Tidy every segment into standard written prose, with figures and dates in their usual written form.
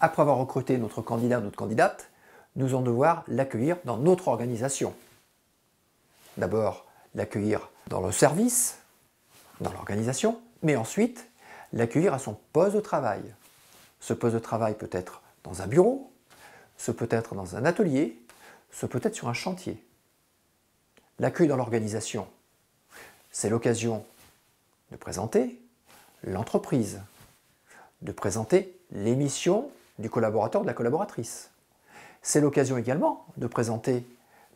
Après avoir recruté notre candidat ou notre candidate, nous allons devoir l'accueillir dans notre organisation. D'abord, l'accueillir dans le service, dans l'organisation, mais ensuite, l'accueillir à son poste de travail. Ce poste de travail peut être dans un bureau, ce peut être dans un atelier, ce peut être sur un chantier. L'accueil dans l'organisation, c'est l'occasion de présenter l'entreprise, de présenter les missions du collaborateur ou de la collaboratrice. C'est l'occasion également de présenter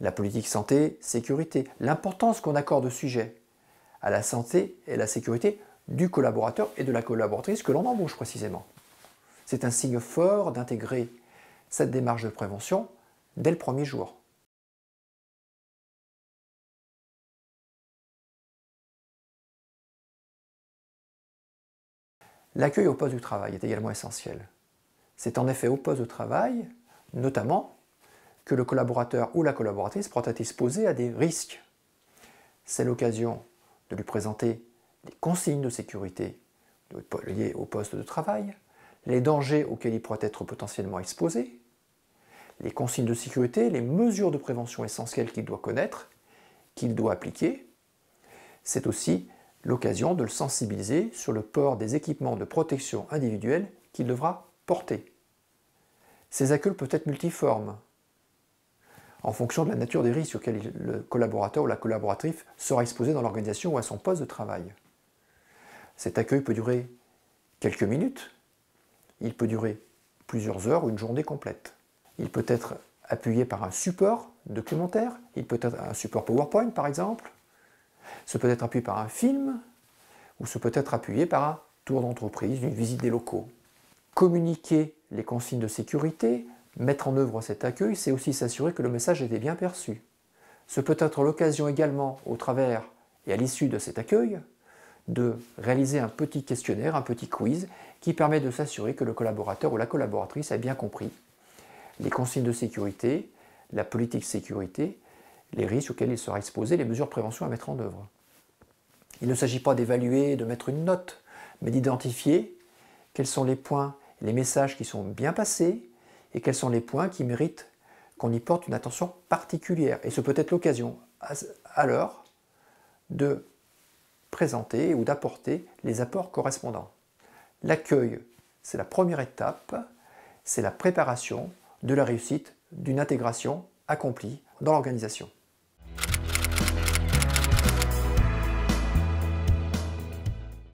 la politique santé, sécurité, l'importance qu'on accorde au sujet à la santé et à la sécurité du collaborateur et de la collaboratrice que l'on embauche précisément. C'est un signe fort d'intégrer cette démarche de prévention dès le premier jour. L'accueil au poste du travail est également essentiel. C'est en effet au poste de travail, notamment, que le collaborateur ou la collaboratrice pourra être exposé à des risques. C'est l'occasion de lui présenter les consignes de sécurité liées au poste de travail, les dangers auxquels il pourra être potentiellement exposé, les consignes de sécurité, les mesures de prévention essentielles qu'il doit connaître, qu'il doit appliquer. C'est aussi l'occasion de le sensibiliser sur le port des équipements de protection individuelle qu'il devra porter. Ces accueils peuvent être multiformes, en fonction de la nature des risques auxquels le collaborateur ou la collaboratrice sera exposé dans l'organisation ou à son poste de travail. Cet accueil peut durer quelques minutes, il peut durer plusieurs heures ou une journée complète. Il peut être appuyé par un support documentaire, il peut être un support PowerPoint par exemple, ce peut être appuyé par un film, ou ce peut être appuyé par un tour d'entreprise, une visite des locaux. Communiquer les consignes de sécurité, mettre en œuvre cet accueil, c'est aussi s'assurer que le message était bien perçu. Ce peut être l'occasion également, au travers et à l'issue de cet accueil, de réaliser un petit questionnaire, un petit quiz, qui permet de s'assurer que le collaborateur ou la collaboratrice a bien compris les consignes de sécurité, la politique de sécurité, les risques auxquels il sera exposé, les mesures de prévention à mettre en œuvre. Il ne s'agit pas d'évaluer, de mettre une note, mais d'identifier quels sont les points, les messages qui sont bien passés et quels sont les points qui méritent qu'on y porte une attention particulière. Et ce peut être l'occasion, alors, de présenter ou d'apporter les apports correspondants. L'accueil, c'est la première étape, c'est la préparation de la réussite d'une intégration accomplie dans l'organisation.